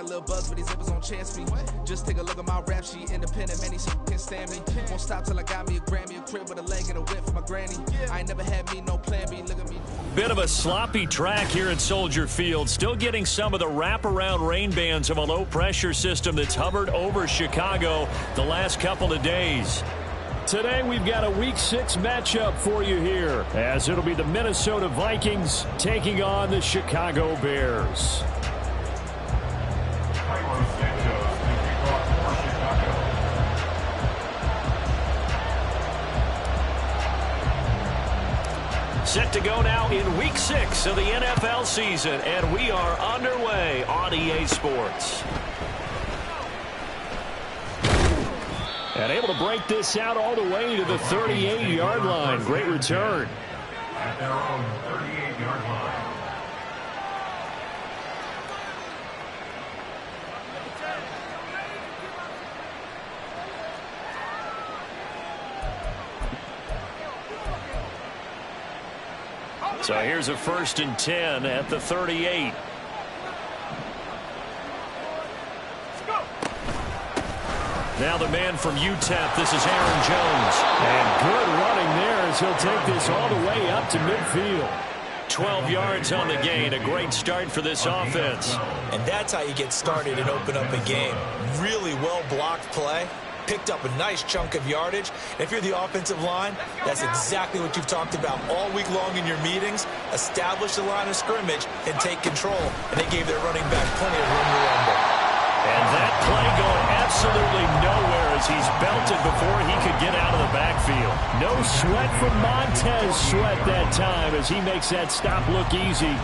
little buzz, but these zippers don't chance me. Just take a look at my rap sheet. Independent, man, these shit can't stand me. Won't stop till I got me a Grammy, a crib with a leg and a whip for my granny. I ain't never had me no plan B. Look at me. Bit of a sloppy track here at Soldier Field. Still getting some of the wraparound rain bands of a low-pressure system that's hovered over Chicago the last couple of days. Today we've got a Week 6 matchup for you here, as it'll be the Minnesota Vikings taking on the Chicago Bears. Set to go now in Week 6 of the NFL season, and we are underway on EA Sports. And able to break this out all the way to the 38-yard line. Great return. At their own 38-yard line. So here's a 1st and 10 at the 38. Now the man from UTEP, this is Aaron Jones. And good running there as he'll take this all the way up to midfield. 12 yards on the gain, a great start for this offense. And that's how you get started and open up a game. Really well-blocked play. Picked up a nice chunk of yardage. If you're the offensive line, that's exactly what you've talked about all week long in your meetings. Establish the line of scrimmage and take control. And they gave their running back plenty of room to rumble. And that play going absolutely nowhere as he's belted before he could get out of the backfield. No sweat from Montez Sweat that time as he makes that stop look easy.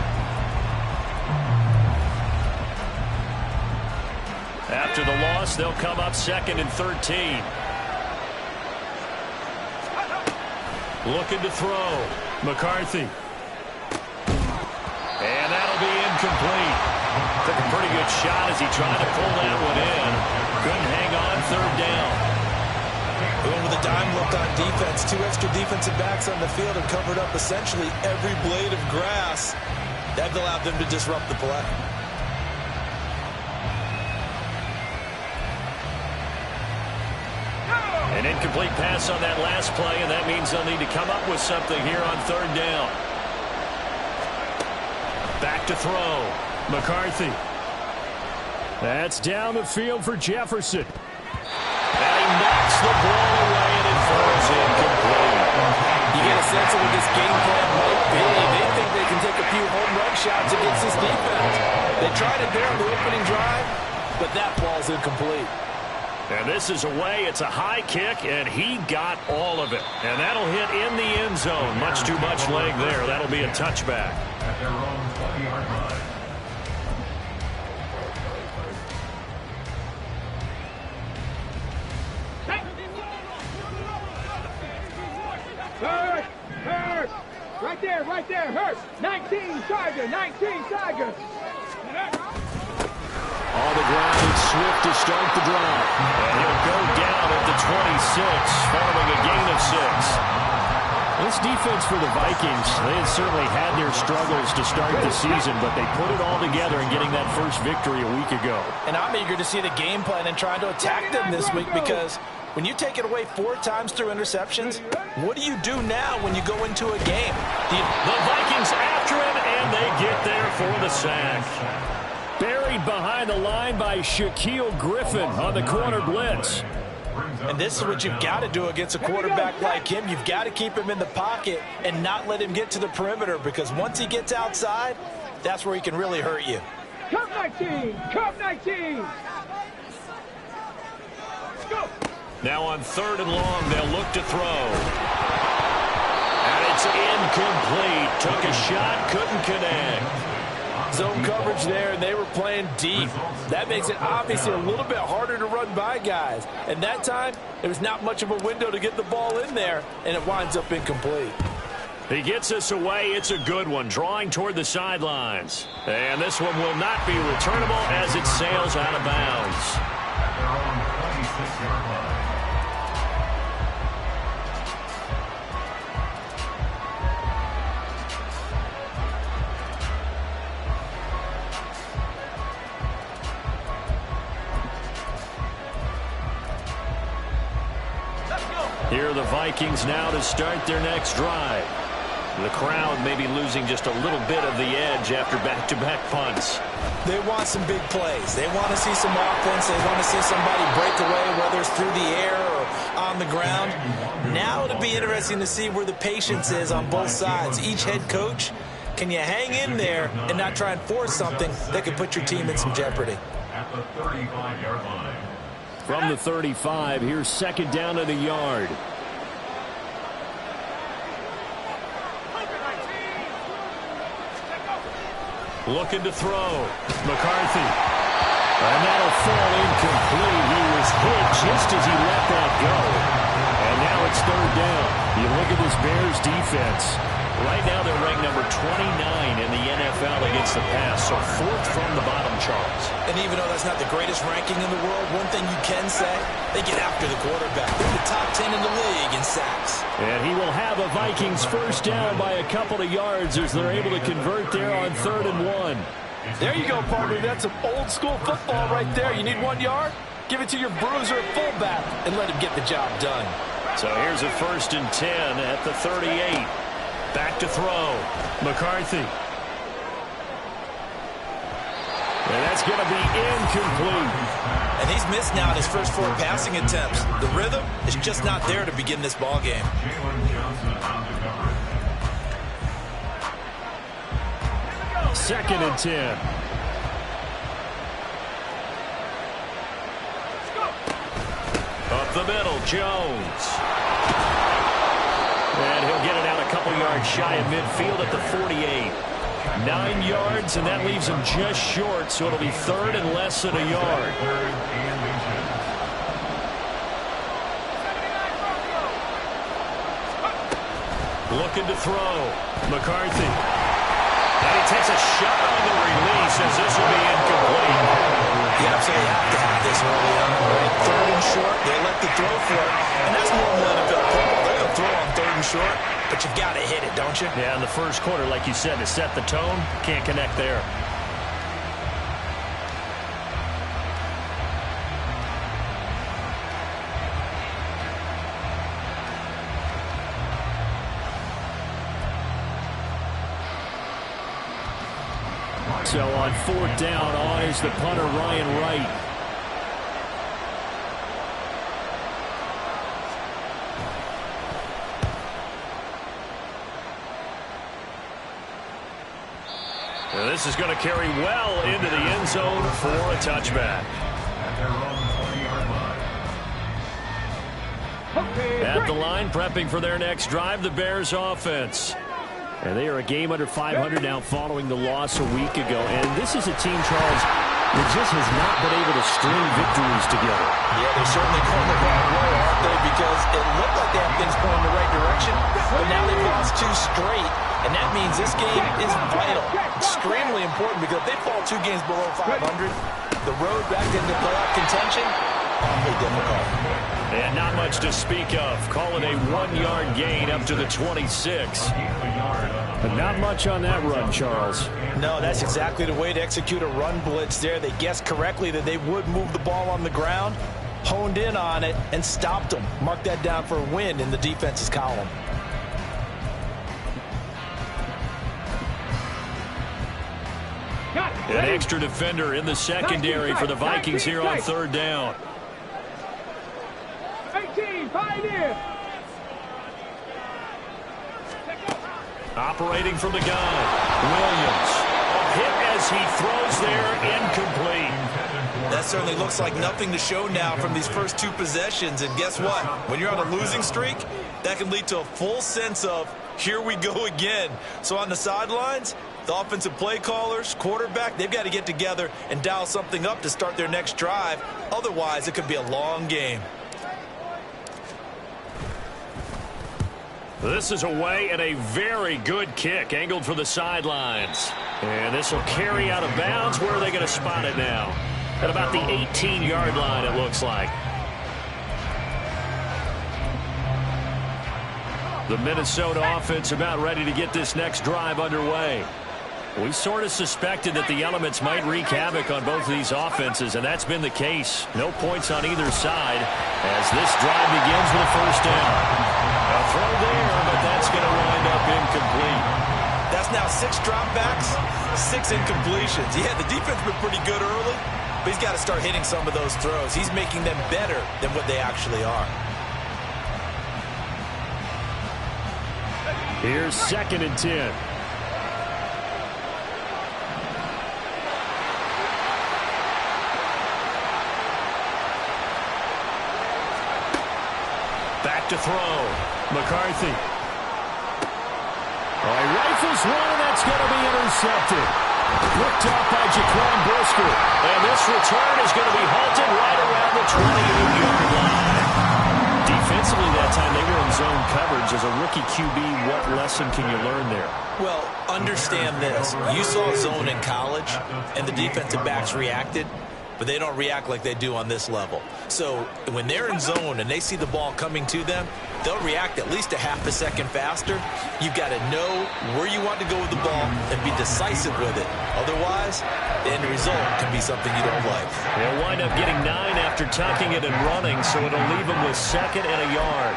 After the loss, they'll come up 2nd and 13. Looking to throw. McCarthy. And that'll be incomplete. Took a pretty good shot as he tried to pull that one in. Couldn't hang on 3rd down. Going with a dime look on defense. 2 extra defensive backs on the field and covered up essentially every blade of grass. That allowed them to disrupt the play. An incomplete pass on that last play, and that means they'll need to come up with something here on 3rd down. Back to throw. McCarthy. That's down the field for Jefferson. And he knocks the ball away, and it falls incomplete. You get a sense of what this game plan might be. They think they can take a few home run shots against this defense. They tried it there on the opening drive, but that ball's incomplete. And this is away. It's a high kick, and he got all of it. And that'll hit in the end zone. Much too much leg there. That'll be a touchback. At their own 20-yard line. Hurt! Right there, Hurt! 19, Tiger, 19, Tiger! On the ground, Swift to start the drive. And he'll go down at the 26, following a gain of 6. This defense for the Vikings, they had certainly had their struggles to start the season, but they put it all together in getting that first victory a week ago. And I'm eager to see the game plan and trying to attack them this week, because when you take it away 4 times through interceptions, what do you do now when you go into a game? The Vikings after him, and they get there for the sack. Buried behind the line by Shaquille Griffin on the corner blitz. And this is what you've got to do against a quarterback like him. You've got to keep him in the pocket and not let him get to the perimeter, because once he gets outside, that's where he can really hurt you. Cup 19! Cup 19! Let's go! Now on 3rd and long, they'll look to throw. And it's incomplete. Took a shot, couldn't connect. Zone coverage there, and they were playing deep. That makes it obviously a little bit harder to run by guys. And that time, there was not much of a window to get the ball in there, and it winds up incomplete. He gets us away. It's a good one, drawing toward the sidelines. And this one will not be returnable as it sails out of bounds. At their own 26-yard line. Here are the Vikings now to start their next drive. The crowd may be losing just a little bit of the edge after back-to-back punts. They want some big plays. They want to see some offense. They want to see somebody break away, whether it's through the air or on the ground. Now it'll be interesting to see where the patience is on both sides. Each head coach, can you hang in there and not try and force something that could put your team in some jeopardy? At the 35-yard line. From the 35, here's second down and a yard. Looking to throw. McCarthy. And that'll fall incomplete. He was hit just as he let that go. And now it's third down. You look at this Bears defense. Right now they're ranked number 29 in the NFL against the pass. So fourth from the bottom, Charles. And even though that's not the greatest ranking in the world, one thing you can say, they get after the quarterback. They're the top 10 in the league in sacks. And he will have a Vikings first down by a couple of yards as they're able to convert there on 3rd and 1. There you go, partner. That's some old-school football right there. You need 1 yard? Give it to your bruiser at fullback and let him get the job done. So here's a 1st and 10 at the 38. Back to throw. McCarthy. And that's going to be incomplete. And he's missed now in his first 4 passing attempts. The rhythm is just not there to begin this ball game. Jalen Johnson on the cover. 2nd and 10. Up the middle, Jones. And he'll get it out a couple yards shy of midfield at the 48. 9 yards, and that leaves him just short, so it'll be 3rd and less than a yard. Looking to throw. McCarthy. And he takes a shot on the release as this will be incomplete. You absolutely have to have this early on, right? 3rd and short, they let the throw for it. And that's normal NFL football. They're going to throw on 3rd and short, but you've got to hit it, don't you? Yeah, in the first quarter, like you said, to set the tone, can't connect there. So on 4th down, on is the punter, Ryan Wright. And this is going to carry well into the end zone for a touchback. At their own 20-yard line. At the line, prepping for their next drive, the Bears offense. And they are a game under 500 now following the loss a week ago. And this is a team, Charles, that just has not been able to string victories together. Yeah, they're certainly going the wrong way, aren't they? Because it looked like they have things going in the right direction, but now they've lost 2 straight. And that means this game is vital, extremely important, because if they fall 2 games below 500, the road back into playoff contention, awfully difficult. And not much to speak of. Call it a 1-yard gain up to the 26. But not much on that run, Charles. No, that's exactly the way to execute a run blitz there. They guessed correctly that they would move the ball on the ground, honed in on it, and stopped them. Mark that down for a win in the defense's column. An extra defender in the secondary for the Vikings here on 3rd down. 18, 5 in. Operating from the gun, Williams. Hit as he throws there, incomplete. That certainly looks like nothing to show now from these first 2 possessions. And guess what? When you're on a losing streak, that can lead to a full sense of, here we go again. So on the sidelines, the offensive play callers, quarterback, they've got to get together and dial something up to start their next drive. Otherwise, it could be a long game. This is away and a very good kick, angled for the sidelines. And this will carry out of bounds. Where are they going to spot it now? At about the 18-yard line, it looks like. The Minnesota offense about ready to get this next drive underway. We sort of suspected that the elements might wreak havoc on both of these offenses, and that's been the case. No points on either side as this drive begins with a first down. A throw there, but that's going to wind up incomplete. That's now 6 dropbacks, 6 incompletions. Yeah, the defense has been pretty good early, but he's got to start hitting some of those throws. He's making them better than what they actually are. Here's 2nd and 10. Back to throw. McCarthy. Rifles one, and that's going to be intercepted. Picked up by Jaquan Brisker. And this return is going to be halted right around the 28-yard line. Defensively that time, they were in zone coverage. As a rookie QB, what lesson can you learn there? Well, understand this. You saw zone in college, and the defensive backs reacted, but they don't react like they do on this level. So when they're in zone and they see the ball coming to them, they'll react at least a half a second faster. You've got to know where you want to go with the ball and be decisive with it. Otherwise, the end result can be something you don't like. They'll wind up getting 9 after tucking it and running, so it'll leave them with 2nd and a yard.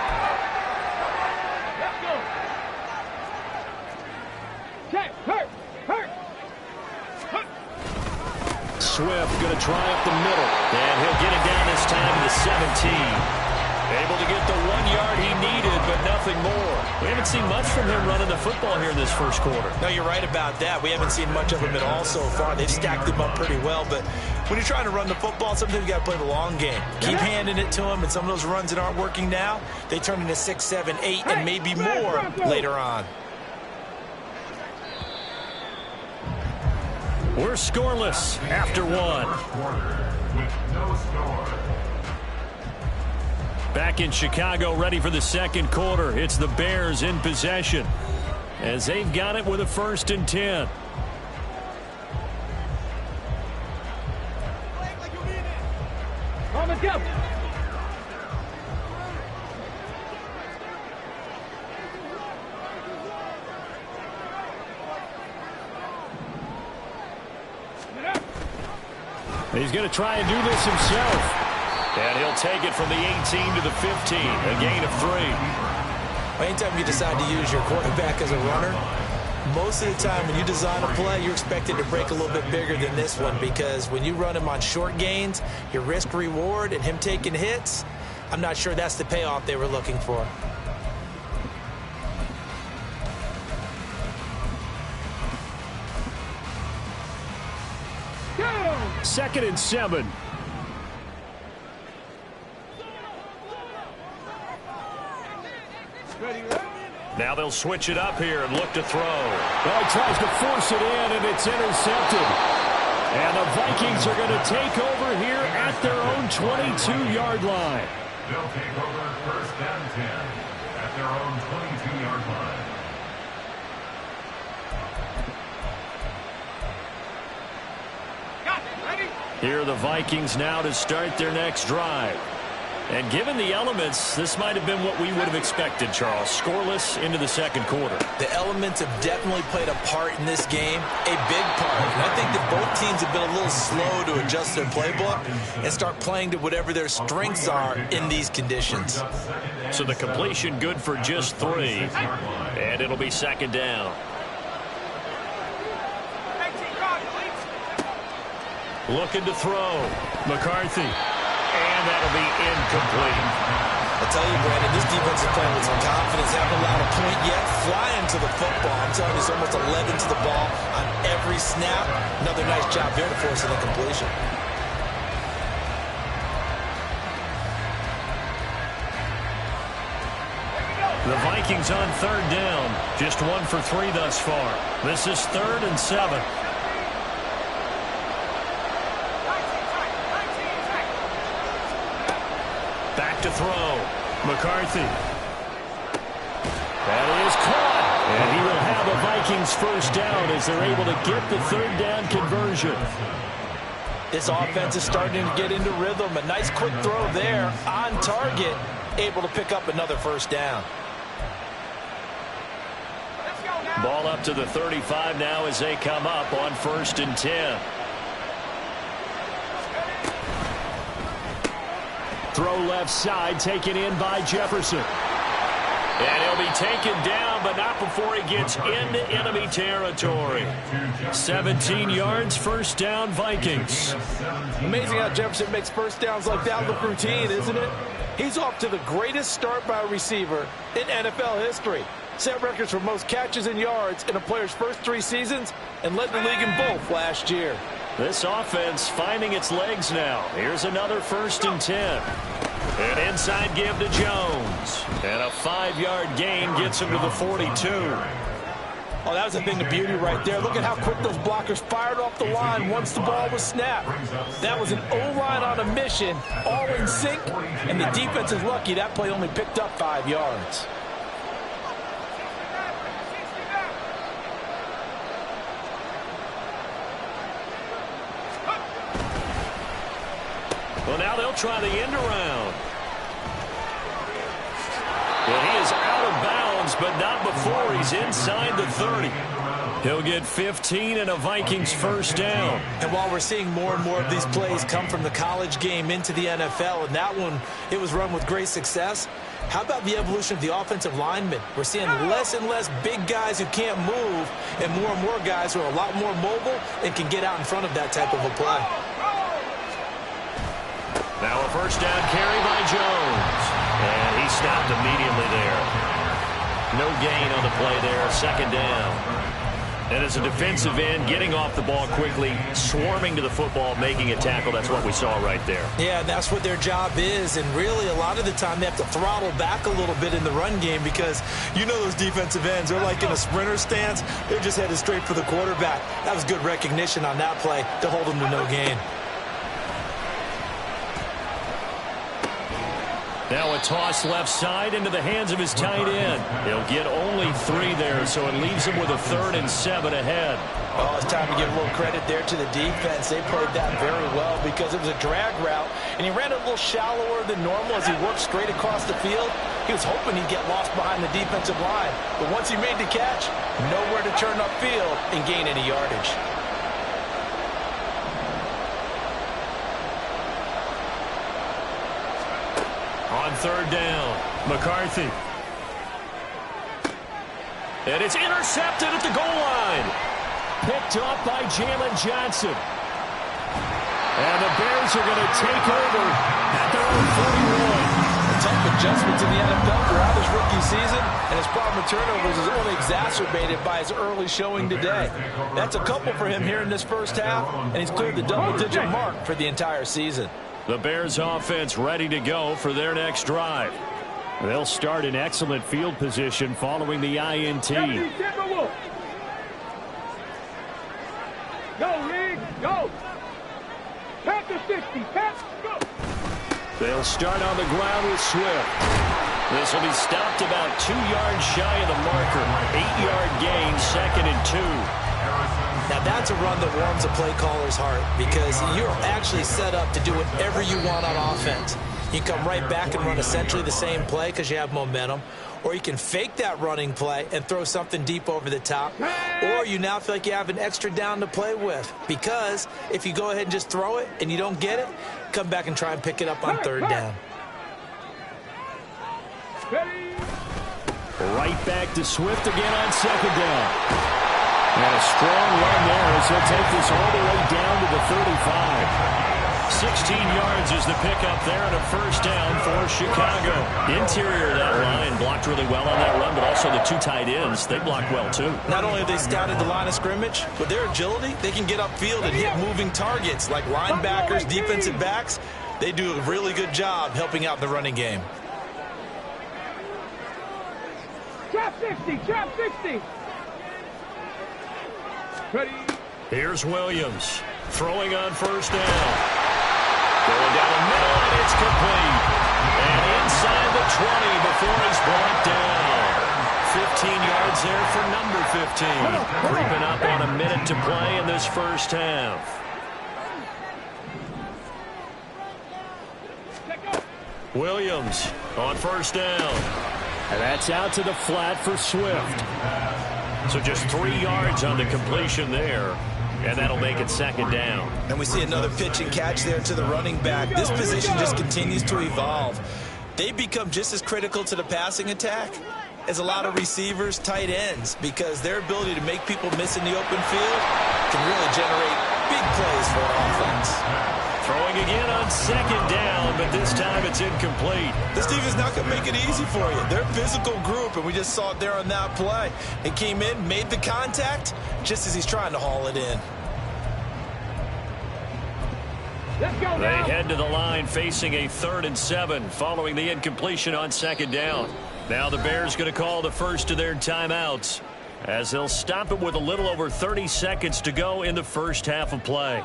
Swift going to try up the middle, and he'll get it down this time to the 17. Able to get the 1 yard he needed, but nothing more. We haven't seen much from him running the football here in this first quarter. No, you're right about that. We haven't seen much of him at all so far. They've stacked him up pretty well, but when you're trying to run the football, sometimes you got to play the long game. Keep handing it to him, and some of those runs that aren't working now, they turn into 6, 7, 8, and maybe more later on. We're scoreless after 1. Back in Chicago, ready for the second quarter. It's the Bears in possession as they've got it with a 1st and 10. Let's go. He's going to try and do this himself. And he'll take it from the 18 to the 15, a gain of 3. Anytime you decide to use your quarterback as a runner, most of the time when you design a play, you're expected to break a little bit bigger than this one, because when you run him on short gains, your risk-reward and him taking hits, I'm not sure that's the payoff they were looking for. Go! 2nd and 7. Now they'll switch it up here and look to throw. Well, he tries to force it in, and it's intercepted. And the Vikings are going to take over here at their own 22-yard line. They'll take over 1st and 10 at their own 22-yard line. Got it. Ready? Here are the Vikings now to start their next drive. And given the elements, this might have been what we would have expected, Charles. Scoreless into the second quarter. The elements have definitely played a part in this game, a big part. And I think that both teams have been a little slow to adjust their playbook and start playing to whatever their strengths are in these conditions. So the completion good for just 3. And it'll be 2nd down. Looking to throw. McCarthy. And that'll be incomplete. I tell you, Brandon, this defense is playing with some confidence. Haven't allowed a point yet. Flying to the football. I'm telling you, it's almost 11 to the ball on every snap. Another nice job there to force an incompletion. The Vikings on 3rd down. Just 1 for 3 thus far. This is 3rd and 7. Back to throw. McCarthy. That is caught. And he will have a Vikings 1st down as they're able to get the 3rd down conversion. This offense is starting to get into rhythm. A nice quick throw there on target. Able to pick up another 1st down. Let's go now. Ball up to the 35 now as they come up on 1st and 10. Throw left side, taken in by Jefferson. And he'll be taken down, but not before he gets into enemy territory. 17 yards, 1st down, Vikings. Amazing how Jefferson makes first downs like that look routine, isn't it? He's off to the greatest start by a receiver in NFL history. Set records for most catches and yards in a player's first 3 seasons and led the league in both last year. This offense finding its legs now. Here's another 1st and 10. An inside give to Jones. And a 5-yard gain gets him to the 42. Oh, that was a thing of beauty right there. Look at how quick those blockers fired off the line once the ball was snapped. That was an O-line on a mission, all in sync, and the defense is lucky that play only picked up 5 yards. Well, now they'll try the end around. Well, he is out of bounds, but not before he's inside the 30. He'll get 15 and a Vikings 1st down. And while we're seeing more and more of these plays come from the college game into the NFL, and that one, it was run with great success, how about the evolution of the offensive linemen? We're seeing less and less big guys who can't move and more guys who are a lot more mobile and can get out in front of that type of a play. Now a 1st down carry by Jones. And he stopped immediately there. No gain on the play there. 2nd down. And as a defensive end, getting off the ball quickly, swarming to the football, making a tackle. That's what we saw right there. Yeah, and that's what their job is. And really, a lot of the time, they have to throttle back a little bit in the run game because you know those defensive ends, they're like in a sprinter stance. They're just headed straight for the quarterback. That was good recognition on that play to hold them to no gain. Now a toss left side into the hands of his tight end. He'll get only 3 there, so it leaves him with a 3rd and 7 ahead. Oh, it's time to give a little credit there to the defense. They played that very well because it was a drag route, and he ran a little shallower than normal as he worked straight across the field. He was hoping he'd get lost behind the defensive line, but once he made the catch, nowhere to turn upfield and gain any yardage. On 3rd down, McCarthy. And it's intercepted at the goal line. Picked up by Jalen Johnson. And the Bears are going to take over at their own 41. A tough adjustment to the NFL throughout his rookie season, and his problem with turnovers is only exacerbated by his early showing today. That's a couple for him here in this 1st half, and he's cleared the double-digit mark for the entire season. The Bears offense ready to go for their next drive. They'll start in excellent field position following the INT. Go, Riggs, go. Pass to 60, pass, go. They'll start on the ground with Swift. This will be stopped about 2 yards shy of the marker. 8-yard gain, 2nd and 2. Now, that's a run that warms a play caller's heart because you're actually set up to do whatever you want on offense. You can come right back and run essentially the same play because you have momentum, or you can fake that running play and throw something deep over the top, or you now feel like you have an extra down to play with because if you go ahead and just throw it and you don't get it, come back and try and pick it up on 3rd down. Right back to Swift again on 2nd down. And a strong run there as he'll take this all the way down to the 35. 16 yards is the pickup there and a 1st down for Chicago. Interior of that line blocked really well on that run, but also the 2 tight ends, they blocked well too. Not only have they scouted the line of scrimmage, but their agility, they can get upfield and hit moving targets like linebackers, defensive backs. They do a really good job helping out the running game. Trap 60, trap 60. Ready. Here's Williams throwing on 1st down. Going down the middle, and it's complete. And inside the 20 before he's brought down. 15 yards there for number 15. Creeping up on a minute to play in this 1st half. Williams on 1st down. And that's out to the flat for Swift. So just 3 yards on the completion there, and that'll make it second down. And we see another pitch and catch there to the running back. This position just continues to evolve. They become just as critical to the passing attack as a lot of receivers, tight ends, because their ability to make people miss in the open field can really generate big plays for an offense. Throwing again on second down, but this time it's incomplete. This defense is not going to make it easy for you. They're a physical group, and we just saw it there on that play. It came in, made the contact, just as he's trying to haul it in. They head to the line facing a 3rd and 7 following the incompletion on second down. Now the Bears going to call the first of their timeouts as they'll stop it with a little over 30 seconds to go in the first half of play.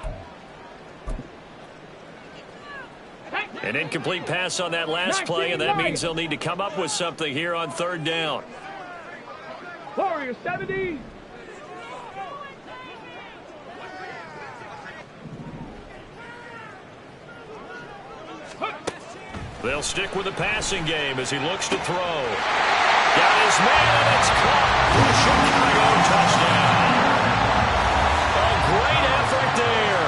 An incomplete pass on that last play, and that means they'll need to come up with something here on 3rd down. Warrior 70. They'll stick with the passing game as he looks to throw. Got his man, and it's caught for a Chicago touchdown. A great effort there.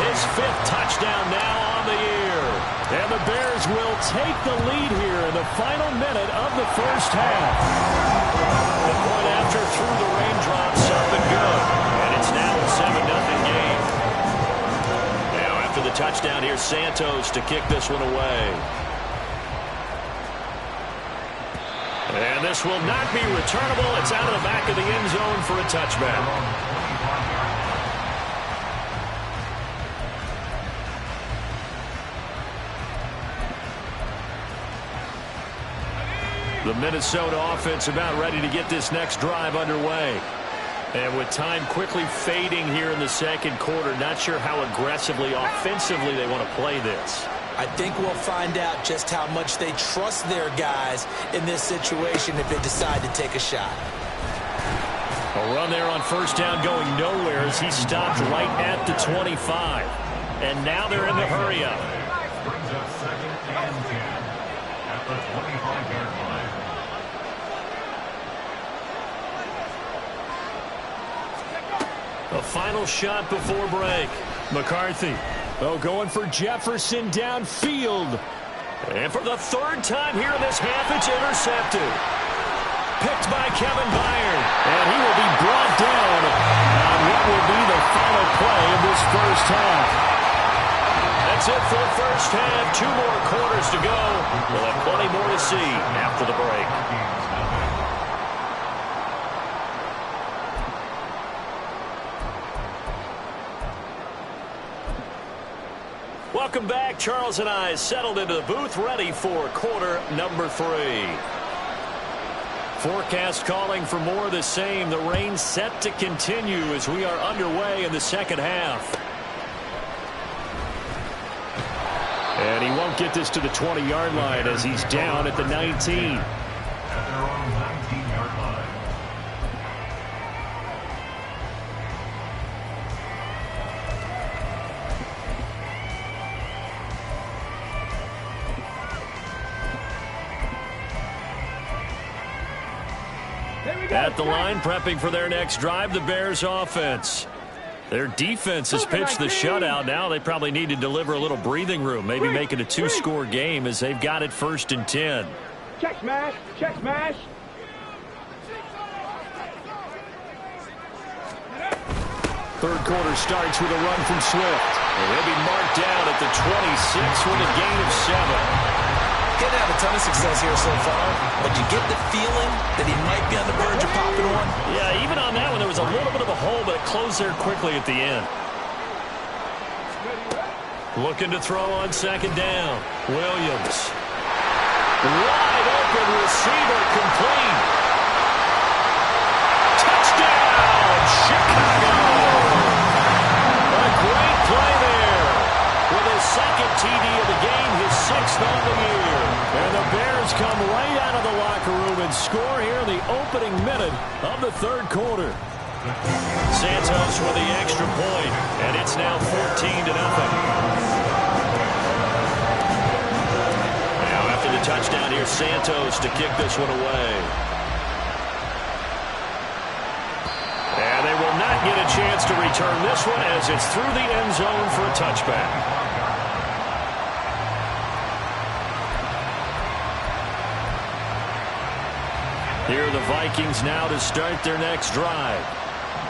His 5th touchdown now on the year. And the Bears will take the lead here in the final minute of the first half. The point after through the raindrops up and good. And it's now a 7-0 game. Now after the touchdown, here's Santos to kick this one away. And this will not be returnable. It's out of the back of the end zone for a touchback. The Minnesota offense about ready to get this next drive underway. And with time quickly fading here in the second quarter, not sure how aggressively, offensively they want to play this. I think we'll find out just how much they trust their guys in this situation if they decide to take a shot. A run there on first down going nowhere as he stopped right at the 25. And now they're in the hurry-up. Brings up 2nd and 10 at the 25-yard line. A final shot before break. McCarthy. Oh, going for Jefferson downfield. And for the 3rd time here in this half, it's intercepted. Picked by Kevin Byard. And he will be brought down on what will be the final play of this first half. That's it for the first half. 2 more quarters to go. We'll have plenty more to see after the break. Welcome back. Charles and I settled into the booth, ready for quarter number 3. Forecast calling for more of the same. The rain set to continue as we are underway in the second half. And he won't get this to the 20-yard line as he's down at the 19. At their own 19-yard line. At the line, prepping for their next drive, the Bears offense. Their defense has pitched the shutout. Now they probably need to deliver a little breathing room, maybe make it a 2-score game as they've got it 1st and 10. Check smash, check smash. Third quarter starts with a run from Swift. And he'll be marked down at the 26 with a gain of 7. Didn't have a ton of success here so far, but you get the feeling that he might be on the verge of popping one. Yeah, even on that one, there was a little bit of a hole, but it closed there quickly at the end. Looking to throw on second down. Williams. Wide open receiver, complete. Touchdown, Chicago. A great play there. With his 2nd TD of the game, his 6th on the year. And the Bears come right out of the locker room and score here in the opening minute of the 3rd quarter. Santos with the extra point, and it's now 14-0. Now after the touchdown, here's Santos to kick this one away. chance to return this one as it's through the end zone for a touchback. Here are the Vikings now to start their next drive.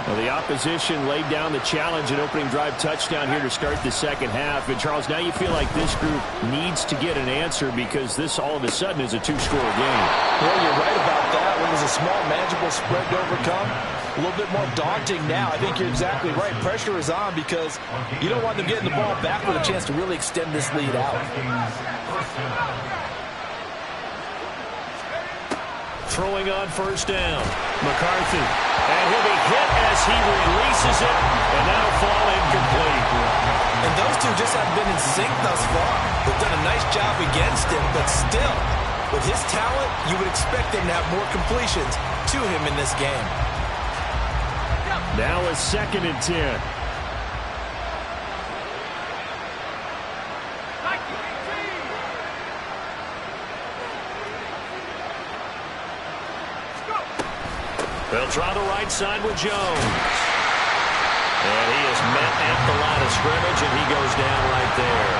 Well, the opposition laid down the challenge and opening drive touchdown here to start the second half. And, Charles, now you feel like this group needs to get an answer because this all of a sudden is a two-score game. Well, you're right about that. When there's a small, manageable spread to overcome, a little bit more daunting now. I think you're exactly right. Pressure is on because you don't want them getting the ball back with a chance to really extend this lead out. Throwing on first down. McCarthy. And he'll be hit as he releases it, and that'll fall incomplete. And those two just haven't been in sync thus far. They've done a nice job against him, but still, with his talent, you would expect him to have more completions to him in this game. Now a 2nd and 10. They'll try the right side with Jones. And he is met at the line of scrimmage, and he goes down right there.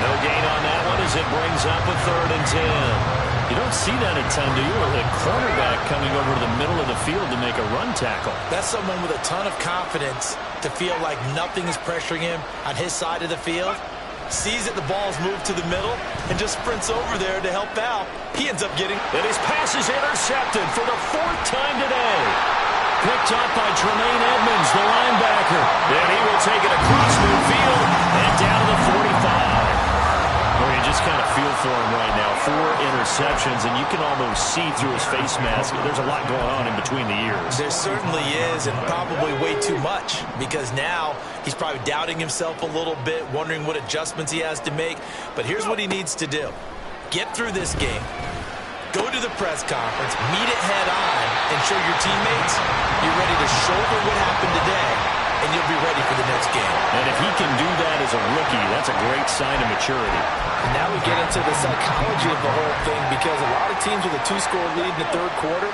No gain on that one as it brings up a 3rd and 10. You don't see that a ton, do you? With a cornerback coming over to the middle of the field to make a run tackle. That's someone with a ton of confidence to feel like nothing is pressuring him on his side of the field. Sees that the ball's moved to the middle and just sprints over there to help out. He ends up getting... And his pass is intercepted for the 4th time today. Picked up by Tremaine Edmonds, the linebacker. And he will take it across midfield and down to the 45. Well, you just kind of feel for him right now. 4 interceptions, and you can almost see through his face mask. There's a lot going on in between the ears. There certainly is, and probably way too much, because now he's probably doubting himself a little bit, wondering what adjustments he has to make. But here's what he needs to do. Get through this game. Go to the press conference, meet it head on, and show your teammates you're ready to shoulder what happened today, and you'll be ready for the next game. And if he can do that as a rookie, that's a great sign of maturity. And now we get into the psychology of the whole thing, because a lot of teams with a 2-score lead in the 3rd quarter,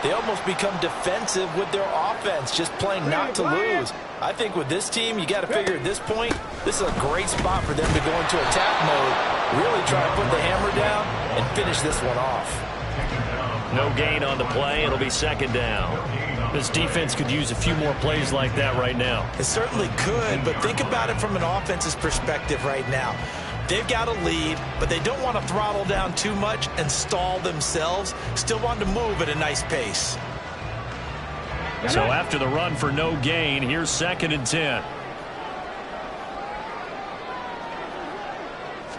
they almost become defensive with their offense, just playing not to lose. I think with this team, you got to figure at this point, this is a great spot for them to go into attack mode, really try to put the hammer down and finish this one off. No gain on the play. It'll be 2nd down. This defense could use a few more plays like that right now. It certainly could, but think about it from an offense's perspective right now. They've got a lead, but they don't want to throttle down too much and stall themselves. Still want to move at a nice pace. So after the run for no gain, here's 2nd and 10.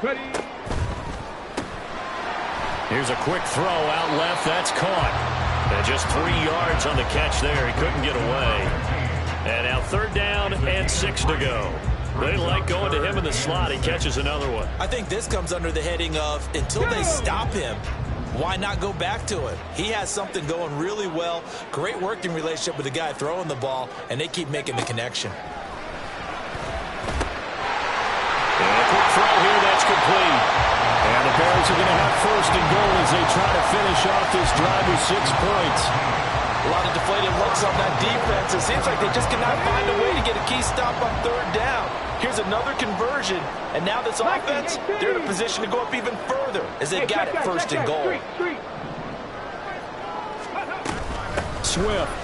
Ready. Here's a quick throw out left. That's caught. And just 3 yards on the catch there. He couldn't get away. And now 3rd down and 6 to go. They like going to him in the slot. He catches another one. I think this comes under the heading of until they stop him, why not go back to it? He has something going really well. Great working relationship with the guy throwing the ball, and they keep making the connection. And a quick throw here. That's complete. And the Bears are going to have 1st and goal as they try to finish off this drive with 6 points. A lot of deflated looks on that defense. It seems like they just cannot find a way to get a key stop on 3rd down. Here's another conversion, and now this offense, they're in a position to go up even further as they got it 1st and goal. Swift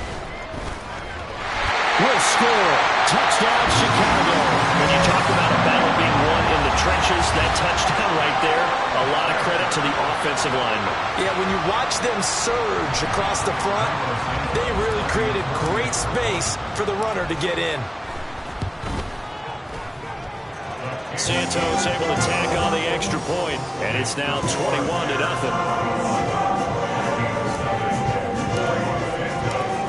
will score. Touchdown, Chicago. When you talk about a battle being won in the trenches, that touchdown right there, a lot of credit to the offensive linemen. Yeah, when you watch them surge across the front, they really created great space for the runner to get in. Santos able to tack on the extra point, and it's now 21-0.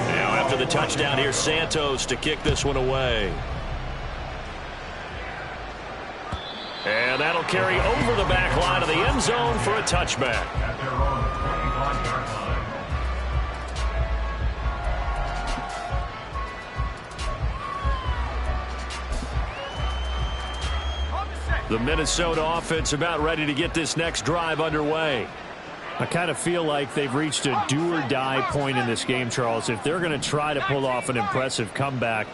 Now after the touchdown, here's Santos to kick this one away. And that'll carry over the back line of the end zone for a touchback. At their own 25-yard line. The Minnesota offense about ready to get this next drive underway. I kind of feel like they've reached a do-or-die point in this game, Charles. If they're going to try to pull off an impressive comeback,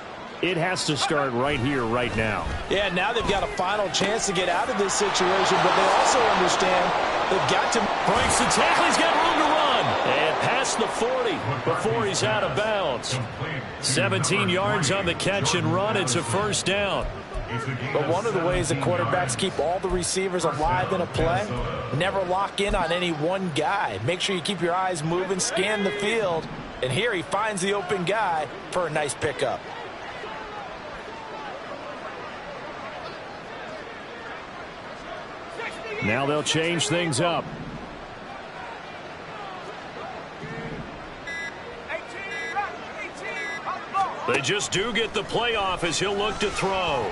It has to start right here, right now. Yeah, now they've got a final chance to get out of this situation, but they also understand they've got to... Breaks the tackle. He's got room to run. And past the 40 before he's out of bounds. 17 yards on the catch and run. It's a first down. But one of the ways that quarterbacks keep all the receivers alive in a play, never lock in on any one guy. Make sure you keep your eyes moving, scan the field. And here he finds the open guy for a nice pickup. Now they'll change things up. They just do get the playoff as he'll look to throw.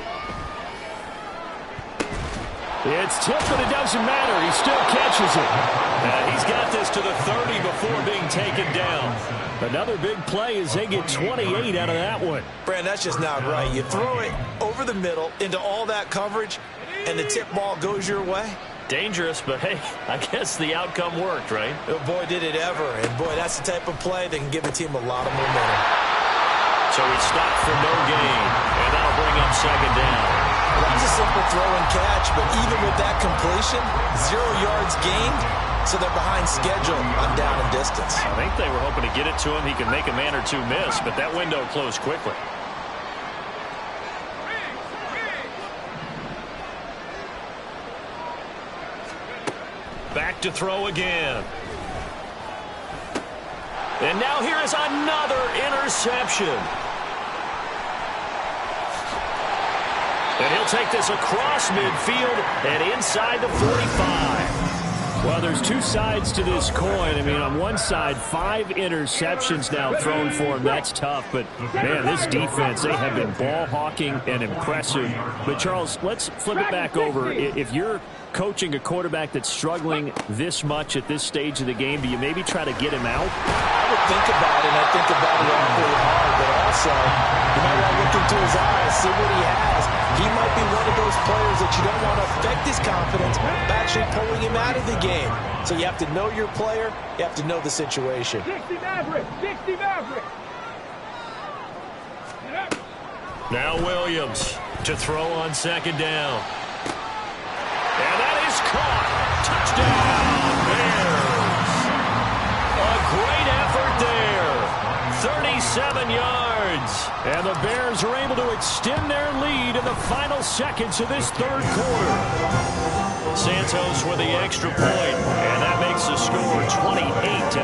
It's tipped, but it doesn't matter. He still catches it. And he's got this to the 30 before being taken down. Another big play as they get 28 out of that one. Brand, that's just not right. You throw it over the middle into all that coverage, and the tip ball goes your way. Dangerous, but hey, I guess the outcome worked, right? Oh, boy, did it ever. And, boy, that's the type of play that can give a team a lot of momentum. So he stopped for no gain, and that'll bring up second down. Well, that was a simple throw and catch, but even with that completion, 0 yards gained, so they're behind schedule on down and distance. I think they were hoping to get it to him. He could make a man or two miss, but that window closed quickly. Back to throw again. And now here is another interception. And he'll take this across midfield and inside the 45. Well, there's two sides to this coin. I mean, on one side, 5 interceptions now thrown for him. That's tough. But, man, this defense, they have been ball hawking and impressive. But, Charles, let's flip it back over. If you're coaching a quarterback that's struggling this much at this stage of the game, do you maybe try to get him out? I would think about it, and I think about it awfully hard, but also you might want to look into his eyes, see what he has. He might be one of those players that you don't want to affect his confidence by actually pulling him out of the game. So you have to know your player, you have to know the situation. 60 Maverick, 60 Maverick. Now Williams to throw on second down. And that is caught. Touchdown, Bears. A great effort there. 37 yards. And the Bears are able to extend their lead in the final seconds of this third quarter. Santos with the extra point, and that makes the score 28-0.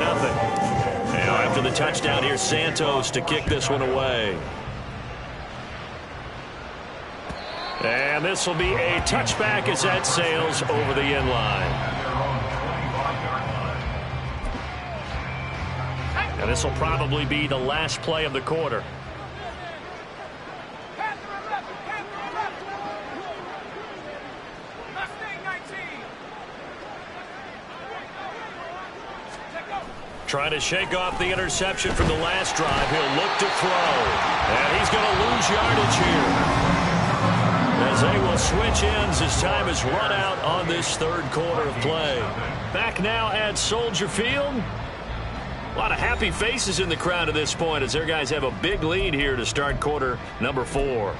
Now after the touchdown, here's Santos to kick this one away. And this will be a touchback as that sails over the end line. And this will probably be the last play of the quarter. Trying to shake off the interception from the last drive. He'll look to throw. And he's going to lose yardage here. As they will switch ends as time has run out on this third quarter of play. Back now at Soldier Field. A lot of happy faces in the crowd at this point as their guys have a big lead here to start quarter number 4.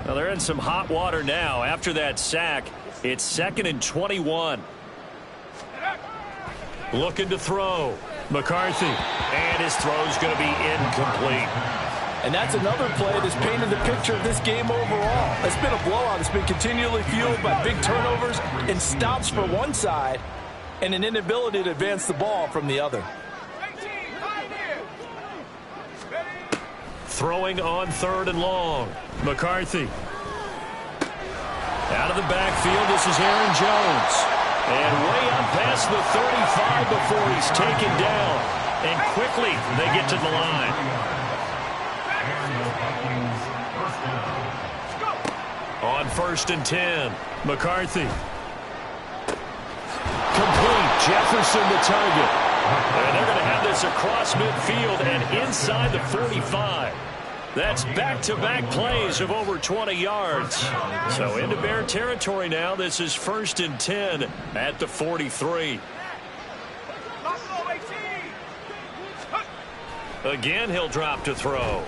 Well, they're in some hot water now. After that sack, it's 2nd and 21. Looking to throw. McCarthy. And his throw's going to be incomplete. And that's another play that's painted the picture of this game overall. It's been a blowout. It's been continually fueled by big turnovers and stops for one side and an inability to advance the ball from the other. Throwing on 3rd and long. McCarthy. Out of the backfield, this is Aaron Jones. And way up past the 35 before he's taken down. And quickly they get to the line. On 1st and 10, McCarthy. Complete. Jefferson the target. And they're going to have this across midfield and inside the 45. That's back-to-back plays of over 20 yards. So into Bear territory now. This is 1st and 10 at the 43. Again, he'll drop to throw.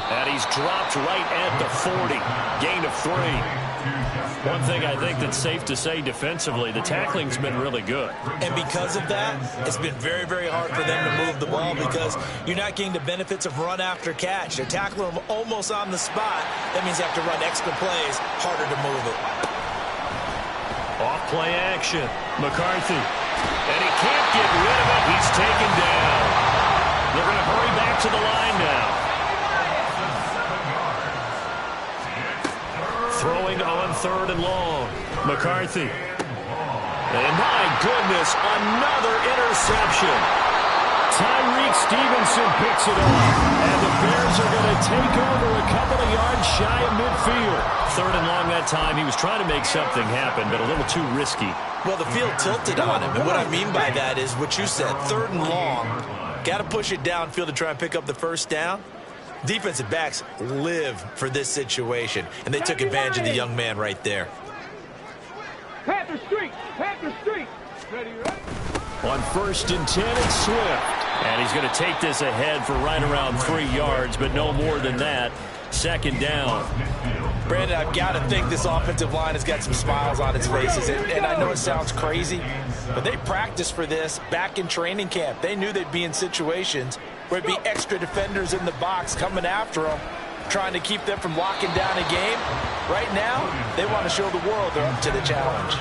And he's dropped right at the 40. Gain of 3. One thing I think that's safe to say defensively, the tackling's been really good. And because of that, it's been very, very hard for them to move the ball because you're not getting the benefits of run after catch. They're tackling them almost on the spot. That means they have to run extra plays, harder to move it. Off play action. McCarthy. And he can't get rid of it. He's taken down. They're going to hurry back to the line now. Throwing on 3rd and long. McCarthy. And my goodness, another interception. Tyreek Stevenson picks it up. And the Bears are going to take over a couple of yards shy of midfield. 3rd and long that time. He was trying to make something happen, but a little too risky. Well, the field tilted on him. And what I mean by that is what you said. 3rd and long. Got to push it downfield to try and pick up the first down. Defensive backs live for this situation, and they took advantage of the young man right there. Panther Street! Panther Street! Ready, right? On 1st and 10, it's Swift. And he's going to take this ahead for right around 3 yards, but no more than that. 2nd down. Brandon, I've got to think this offensive line has got some smiles on its faces. And I know it sounds crazy, but they practiced for this back in training camp. They knew they'd be in situations where it'd be extra defenders in the box coming after them, trying to keep them from locking down a game. Right now, they want to show the world they're up to the challenge.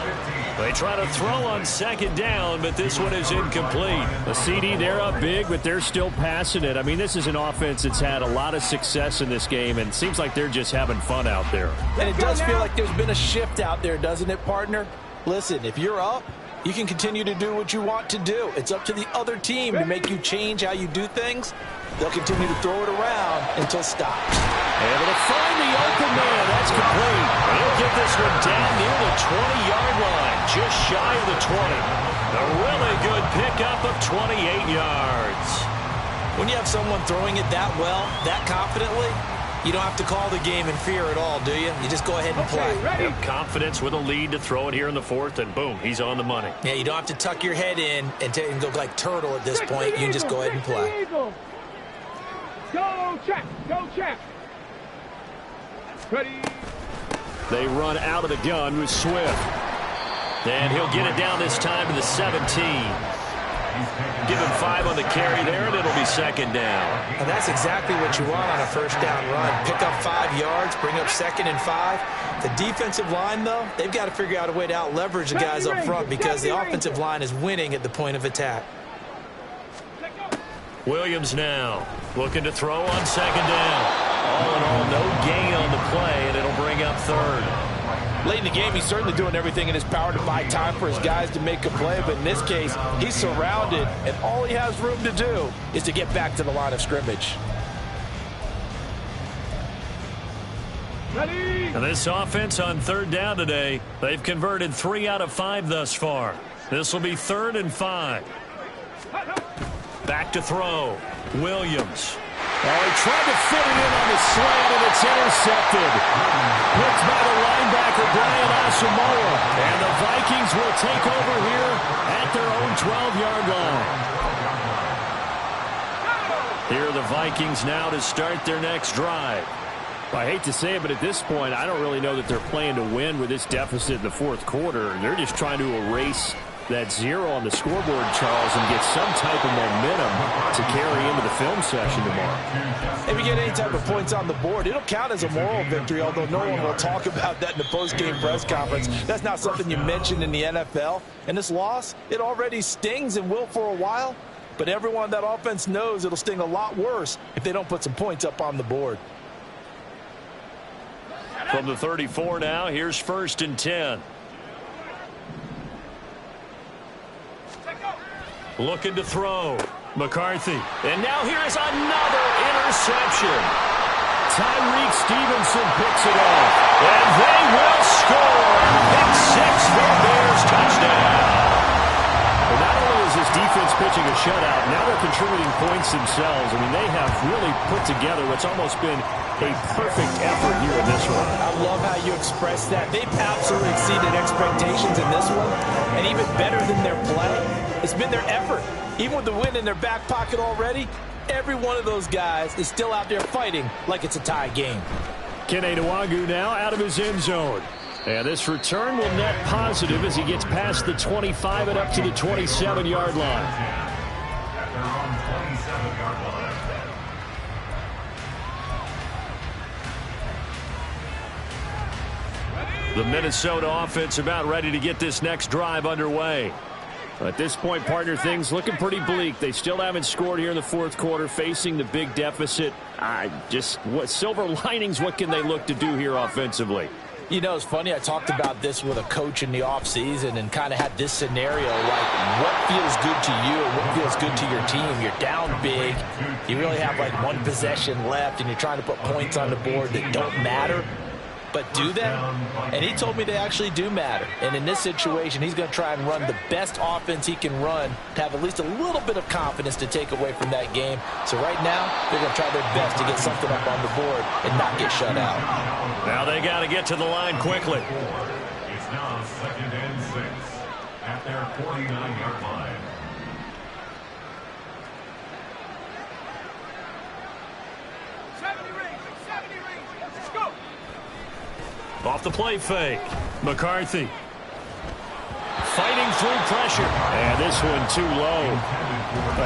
They try to throw on 2nd down, but this one is incomplete. The CD, they're up big, but they're still passing it. I mean, this is an offense that's had a lot of success in this game, and it seems like they're just having fun out there. And it does feel like there's been a shift out there, doesn't it, partner? Listen, if you're up, you can continue to do what you want to do. It's up to the other team to make you change how you do things. They'll continue to throw it around until stopped. Able to find the open man. That's complete. He'll get this one down near the 20-yard line, just shy of the 20. A really good pickup of 28 yards. When you have someone throwing it that well, that confidently, you don't have to call the game in fear at all, do you? You just go ahead and play. Yep, confidence with a lead to throw it here in the 4th, and boom, he's on the money. Yeah, you don't have to tuck your head in and go like turtle at this point. You can just go ahead and play. Go check! Go check! Ready? They run out of the gun with Swift. And he'll get it down this time to the 17. Give him 5 on the carry there, and it'll be 2nd down. And that's exactly what you want on a 1st down run. Pick up 5 yards, bring up 2nd and 5. The defensive line, though, they've got to figure out a way to out-leverage the guys up front because the offensive line is winning at the point of attack. Williams now looking to throw on 2nd down. All in all, no gain on the play, and it'll bring up 3rd. Late in the game, he's certainly doing everything in his power to buy time for his guys to make a play, but in this case, he's surrounded, and all he has room to do is to get back to the line of scrimmage. Ready? And this offense on 3rd down today, they've converted 3 out of 5 thus far. This will be 3rd and 5. Back to throw. Williams. Oh, he tried to fit it in on the slant, and it's intercepted. Picked by the linebacker, Brian Asamoah. And the Vikings will take over here at their own 12-yard line. Here are the Vikings now to start their next drive. I hate to say it, but at this point, I don't really know that they're playing to win with this deficit in the 4th quarter. They're just trying to erase that 0 on the scoreboard, Charles, and get some type of momentum to carry into the film session tomorrow. If you get any type of points on the board, it'll count as a moral victory, although no one will talk about that in the post-game press conference. That's not something you mentioned in the NFL. And this loss, it already stings and will for a while, but everyone on that offense knows it'll sting a lot worse if they don't put some points up on the board. From the 34 now, here's 1st and 10. Looking to throw. McCarthy. And now here is another interception. Tyreek Stevenson picks it off. And they will score. Pick 6 for the Bears. Touchdown. Well, not only is this defense pitching a shutout, now they're contributing points themselves. I mean, they have really put together what's almost been a perfect effort here in this one. I love how you expressed that. They've absolutely exceeded expectations in this one, and even better than their play, it's been their effort. Even with the win in their back pocket already, every one of those guys is still out there fighting like it's a tie game. Kene Nwagu now out of his end zone. And this return will net positive as he gets past the 25 and up to the 27-yard line. At their own 27-yard line. The Minnesota offense about ready to get this next drive underway. At this point, partner, things looking pretty bleak. They still haven't scored here in the fourth quarter, facing the big deficit. What silver linings, what can they look to do here offensively? You know, it's funny, I talked about this with a coach in the offseason and kind of had this scenario, like what feels good to you and what feels good to your team. You're down big, you really have like one possession left, and you're trying to put points on the board that don't matter. But do they? And he told me they actually do matter. And in this situation, he's going to try and run the best offense he can run to have at least a little bit of confidence to take away from that game. So right now, they're going to try their best to get something up on the board and not get shut out. Now they got to get to the line quickly. It's now 2nd and 6 at their 49-yard line. Off the play fake. McCarthy fighting through pressure. And this one too low.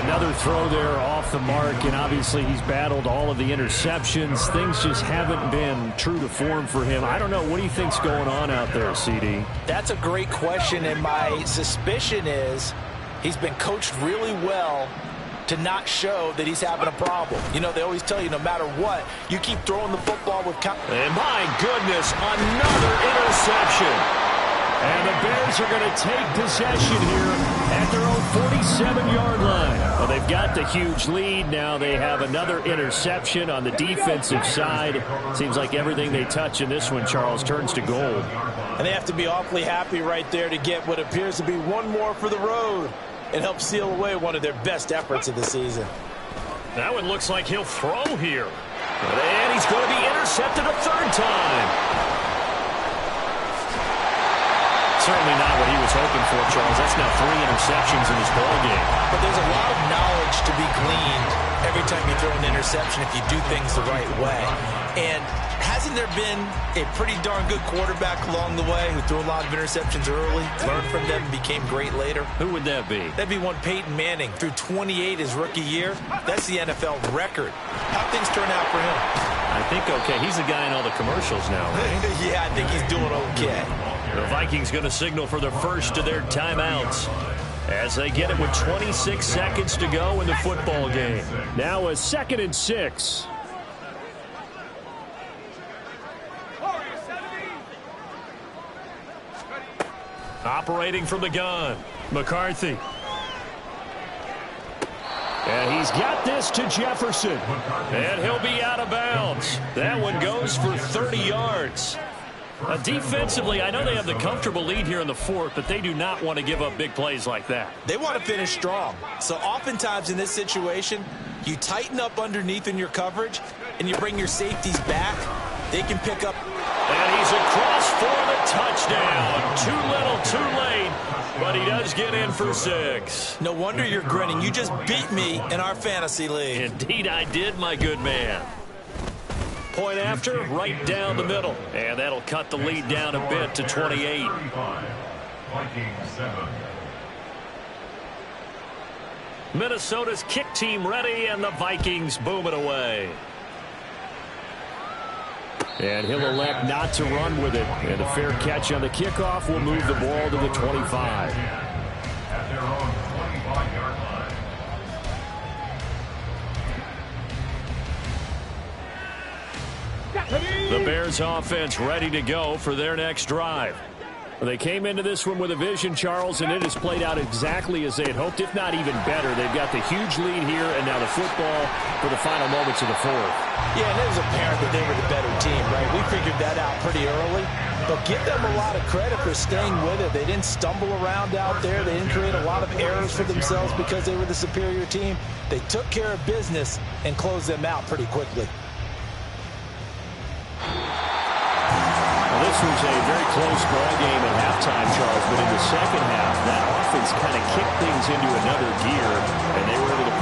Another throw there off the mark, and obviously he's battled all of the interceptions. Things just haven't been true to form for him. I don't know. What do you think's going on out there, CD? That's a great question, and my suspicion is he's been coached really well to not show that he's having a problem. You know, they always tell you no matter what, you keep throwing the football with and my goodness, another interception. And the Bears are going to take possession here at their own 47-yard line. Well, they've got the huge lead. Now they have another interception on the defensive side. Seems like everything they touch in this one, Charles, turns to gold. And they have to be awfully happy right there to get what appears to be one more for the road and help seal away one of their best efforts of the season. That one looks like he'll throw here. And he's going to be intercepted a third time. Certainly not what he was hoping for, Charles. That's now 3 interceptions in this ballgame. But there's a lot of knowledge to be gleaned every time you throw an interception if you do things the right way. And hasn't there been a pretty darn good quarterback along the way who threw a lot of interceptions early, learned from them, and became great later? Who would that be? That'd be one Peyton Manning. Threw 28 his rookie year. That's the NFL record. How'd things turn out for him? I think okay. He's the guy in all the commercials now, right? Yeah, I think he's doing okay. The Vikings going to signal for the first of their timeouts as they get it with 26 seconds to go in the football game. Now a 2nd and 6. Operating from the gun, McCarthy. And he's got this to Jefferson. And he'll be out of bounds. That one goes for 30 yards. Defensively, I know they have the comfortable lead here in the fourth, but they do not want to give up big plays like that. They want to finish strong. So oftentimes in this situation, you tighten up underneath in your coverage, and you bring your safeties back. They can pick up. And he's across for the touchdown. Too little, too late, but he does get in for 6. No wonder you're grinning. You just beat me in our fantasy league. Indeed I did, my good man. Point after, right down the middle. And that'll cut the lead down a bit to 28. Vikings 7. Minnesota's kick team ready, and the Vikings boom it away. And he'll elect not to run with it. And a fair catch on the kickoff will move the ball to the 25. At their own 25-yard line. The Bears offense ready to go for their next drive. They came into this one with a vision, Charles, and it has played out exactly as they had hoped, if not even better. They've got the huge lead here, and now the football for the final moments of the fourth. Yeah, and it was apparent that they were the better team, right? We figured that out pretty early. But give them a lot of credit for staying with it. They didn't stumble around out there. They didn't create a lot of errors for themselves because they were the superior team. They took care of business and closed them out pretty quickly. Well, this was a very close ball game at halftime, Charles, but in the second half, that offense kind of kicked things into another gear, and they were able to